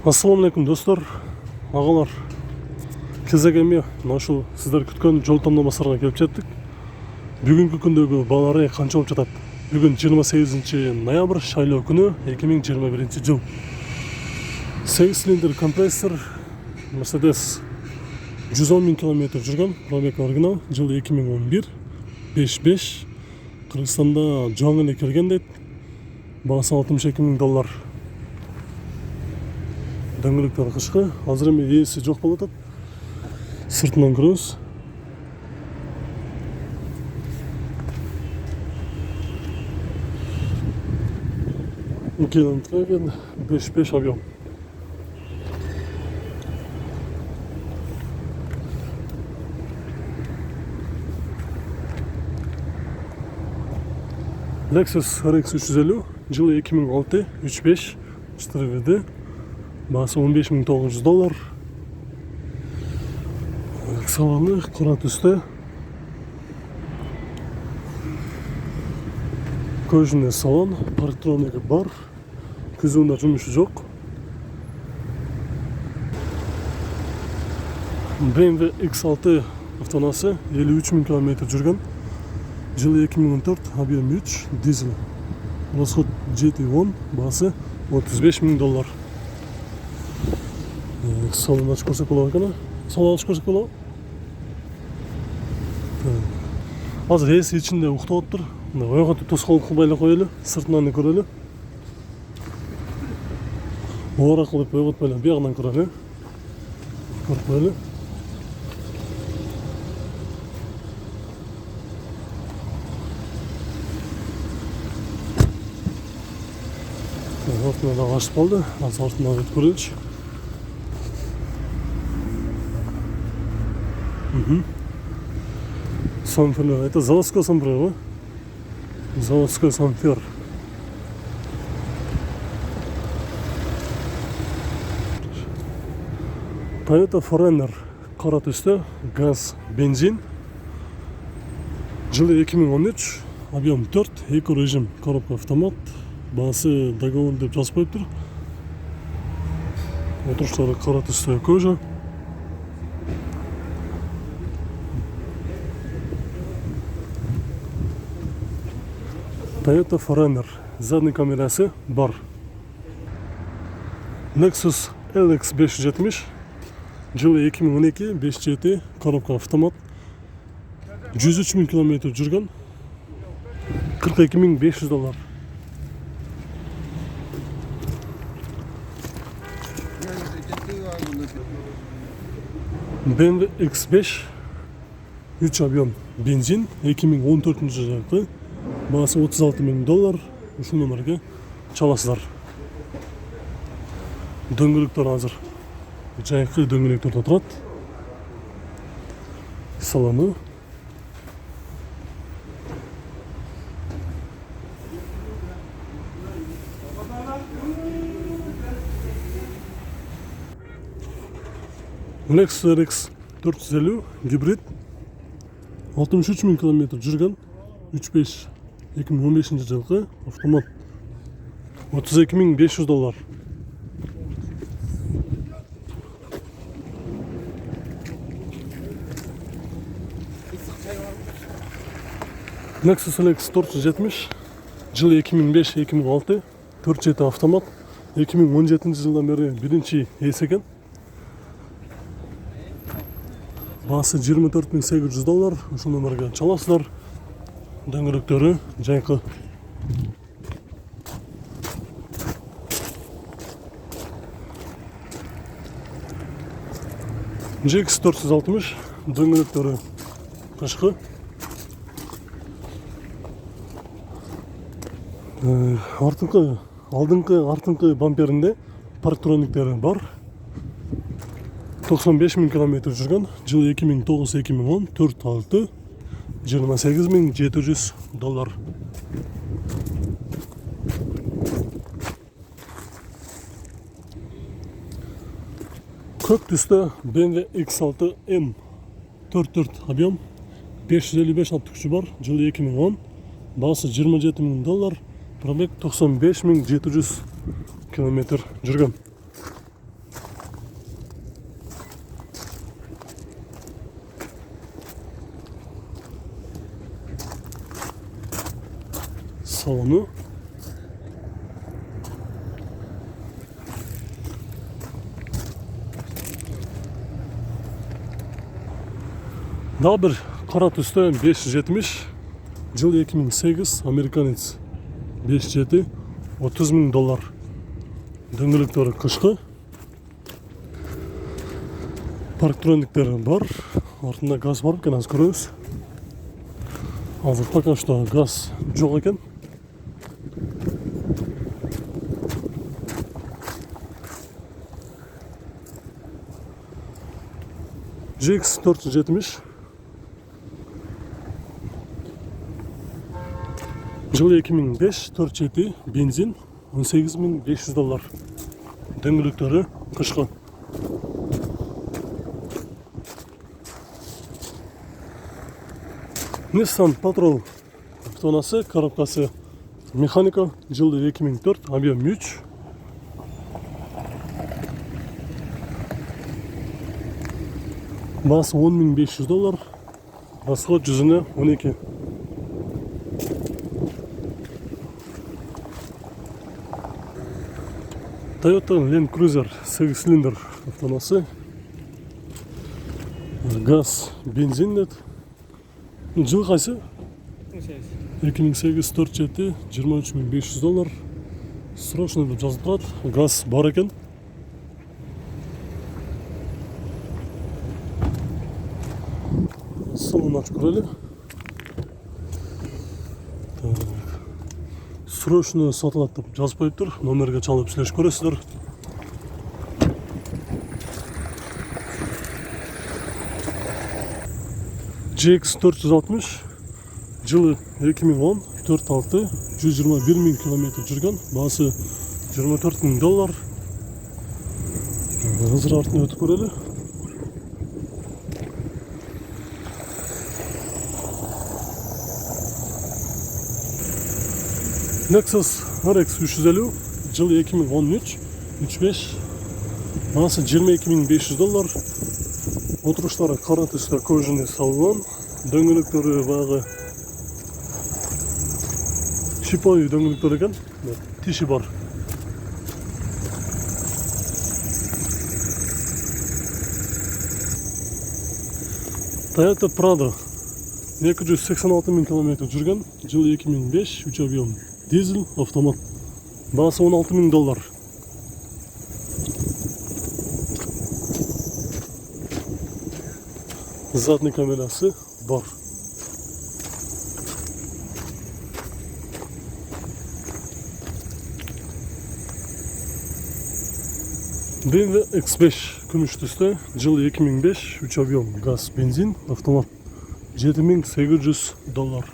Ассаламу алейкум достор, ағалар. Кезегеме ушул сіздер күткөн жол тандамасына келип жеттик. Бүгүнкү күндөгү баалары канча болуп жатат? Бүгүн 28 ноябрь, шайлоо күнү 2021 жыл. 8 цилиндр компрессор Mercedes 110 000 км жүргөн, пробег оригинал, жыл 2011, 5.5. Кыргызстанда жаңы эле келген дейт. Баасы $62 000. Дөңгөлөктөр кышкы, азыр эми ээси жок болуп атат. Сыртынан көрөбүз. Volkswagen 5.5 объем. Lexus RX 350, жылы 2006, 3.5, 4 баасы $15 000. Салоны кара түсте. Кожаный салон, парктроники бар. Күзүүнүн жумушу жок. BMW X6 автоунаасы 53 000 км жүргөн. Жылы 2014, объем 3, дизель. Расход GT10, баасы $35 000. Салон ачып көрсөк болот экен. Салон ачып көрсөк болот. Азыр ээси ичинде уктап отур. Ойготуп тоскоолдук байлап коелу, сыртынан көрөлү. Оор кылып ойготпойлу, биягынан көрөлү. Көрүп коелу. Ортуна да ачып калды. Азыр ортуна өтүп көрөлүчү. Самфер, это заводской самфер, да? Заводской самфер. Toyota Forerunner кара түстө, газ, бензин. Жылы 2013, объем 4, эко режим, коробка автомат. Баасы договор деп жазып коюптур. Отуруштары кара түстө кожа. Toyota Forerunner, задний камерасы бар. Lexus LX 570, жылы 2012, 5.7, коробка автомат. 103 000 км жүргөн, $42 500. BMW X5, 3 объем, бензин, 2014 жылы. Баасы $36 000. Ушул номерге чаласыздар. Дөңгөлөктөр азыр жайкы дөңгөлөктөрдө турат. Салону. Lexus RX 450 гибрид, 63 000 км жүргөн, 3.5 2015 жылғы автомат, $32 500. Lexus LX 470, жылы 2005-2006, 4.7 автомат, 2017 жылдан бери биринчи ээси экен. Баасы $24 800. Ушул номерге чаласыздар. Дөңгөлөктөрү жайкы. GX 460, дөңгөлөктөрү кышкы. Алдыңкы бамперинде парктрониктери бар. 95 000 км жүргөн, жылы 2009-2010, 4.6, $28 700. Көк түстө BMW X6 M 4.4 объем, 555 ат күчү бар, жылы 2010, баасы $27 000, пробег 95 700 км жүргөн. салону. Дагы бир кара түстө 570, жыл 2008, американец 57, $30,000. Дөңгөлөктөрү кышкы. Парктрониктер бар. Артында газ бар экен, азыр көрөбүз. Азыр пока что газ жок экен. GX 470. Жыл 2005, 4.7, бензин, $18,500. Дөңгөлөктөрү кышкы. Nissan Patrol автоунасы, коробкасы механика, жылы 2004, объем 3. Басы $10,500, расход жүзүнө 12. Toyota Land Cruiser 8 цилиндр автоунасы, газ, бензин нет. Жыл кайсы? 2008, 4.7, $23,500. Срочный деп жазып турат. Газ бар экен. Салон ачып көрөлү. Срочно сатылат деп жазып коюптур. Номерге чалып сүйлөшүп көрөсүздөр. GX 460, жылы 2010, 4.6, 121,000 км жүргөн, басы $24,000. Азыр артына өтүп көрөлү. Lexus RX 350, жылы 2013, 3.5, басы $22,500. Отуруштары кара түстө кожаный салон, дөңгөлөктөрү баягы шиповый дөңгөлөктөр экен, тиши бар. Toyota Prado 286,000 км жүргөн, жылы 2005, 3 объем, дизель, автомат, басы $16,000. Задний камерасы бар. BMW X5 күмүш түстө, жылы 2005, 3 объем, газ, бензин, автомат, $7,800.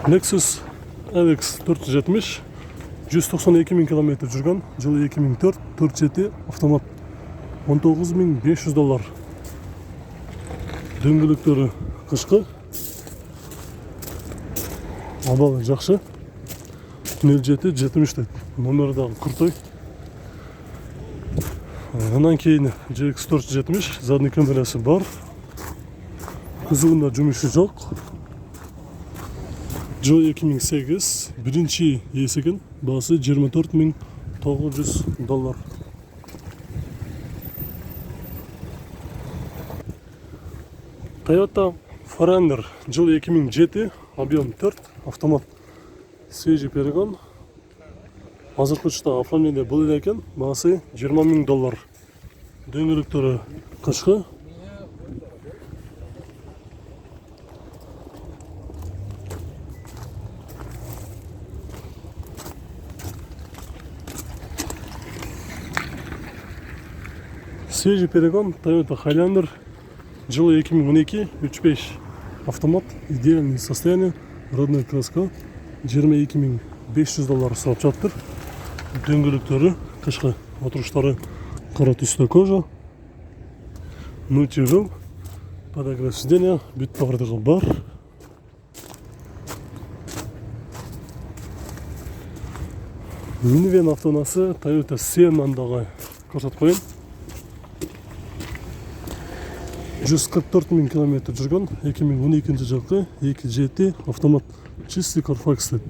Lexus LX 470, 192,000 км жүргөн, жылы 2004, 4.7, автомат, $19,500. Дөңгөлөктөрү кышкы. Абалы жакшы. 0770 дейт. Номери дагы куртой. Андан кийин GX 470, задний камерасы бар. Кузовунда жумушу жок. Жылы 2008, биринчи ээси экен, баасы $24,900. Toyota Forerunner, жылы 2007, объем 4, автомат, свежий перегон. Азыркы учурда оформление бул эле экен, баасы $20,000. Дөңгөлөктөрү кышкы. Свежий перегон, Toyota Highlander, жылы 2012, 3.5, автомат, идеальное состояние, родной краска, $22,500 сурап жатыр. Дөңгөлөктөрү кышкы, отуруштары кара түстө кожа, мультижол, подогрев сиденья, бүт бардыгы бар. Минивэн автоунасы Toyota Sienna'дагы көрсөтүп коеюн. 144.000 километр жүргөн 2012 жылкы 2.7 автомат чистый Carfax дейт.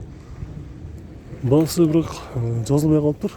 Баасы бирок жазылбай калыптыр.